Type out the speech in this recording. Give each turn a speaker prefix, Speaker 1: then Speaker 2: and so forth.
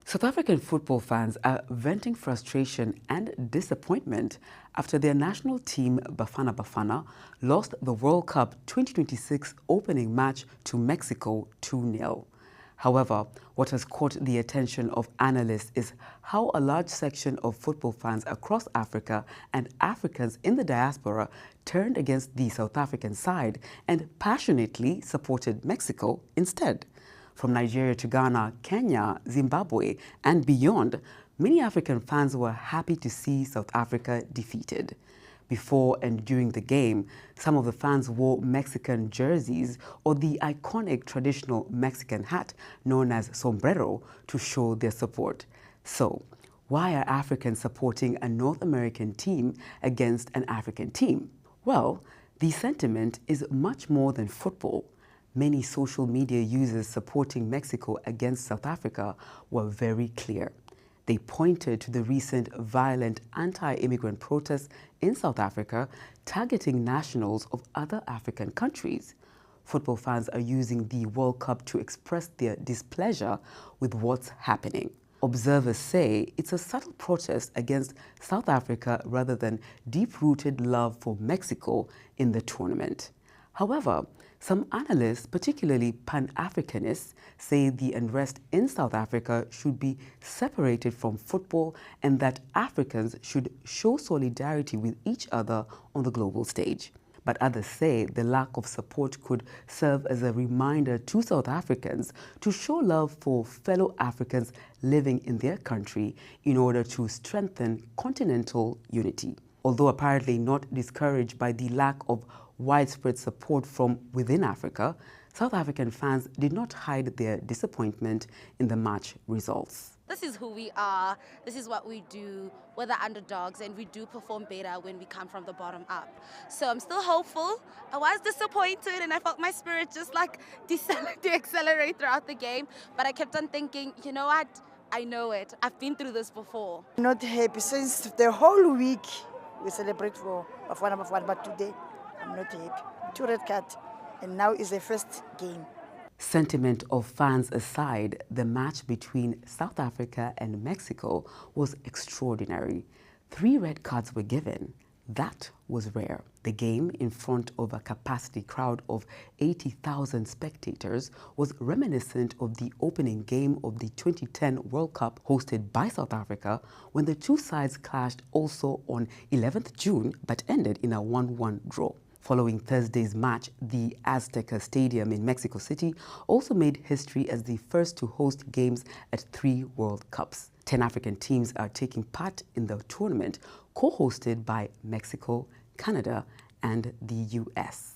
Speaker 1: South African football fans are venting frustration and disappointment after their national team, Bafana Bafana, lost the World Cup 2026 opening match to Mexico 2-0. However, what has caught the attention of analysts is how a large section of football fans across Africa and Africans in the diaspora turned against the South African side and passionately supported Mexico instead. From Nigeria to Ghana, Kenya, Zimbabwe, and beyond, many African fans were happy to see South Africa defeated. Before and during the game, some of the fans wore Mexican jerseys or the iconic traditional Mexican hat known as sombrero to show their support. So, why are Africans supporting a North American team against an African team? Well, the sentiment is much more than football. Many social media users supporting Mexico against South Africa were very clear. They pointed to the recent violent anti-immigrant protests in South Africa targeting nationals of other African countries. Football fans are using the World Cup to express their displeasure with what's happening. Observers say it's a subtle protest against South Africa rather than deep-rooted love for Mexico in the tournament. However, some analysts, particularly Pan-Africanists, say the unrest in South Africa should be separated from football and that Africans should show solidarity with each other on the global stage. But others say the lack of support could serve as a reminder to South Africans to show love for fellow Africans living in their country in order to strengthen continental unity. Although apparently not discouraged by the lack of widespread support from within Africa, South African fans did not hide their disappointment in the match results.
Speaker 2: This is who we are, this is what we do, we're the underdogs and we do perform better when we come from the bottom up. So I'm still hopeful. I was disappointed and I felt my spirit just like decelerate throughout the game, but I kept on thinking, you know what, I know it, I've been through this before.
Speaker 3: I'm not happy since the whole week we celebrate for Bafana Bafana, but today I'm not happy. 2 red cards, and now is the first game.
Speaker 1: Sentiment of fans aside, the match between South Africa and Mexico was extraordinary. 3 red cards were given. That was rare. The game, in front of a capacity crowd of 80,000 spectators, was reminiscent of the opening game of the 2010 World Cup hosted by South Africa, when the two sides clashed also on 11th June but ended in a 1-1 draw. Following Thursday's match, the Azteca Stadium in Mexico City also made history as the first to host games at 3 World Cups. 10 African teams are taking part in the tournament, co-hosted by Mexico, Canada, and the US.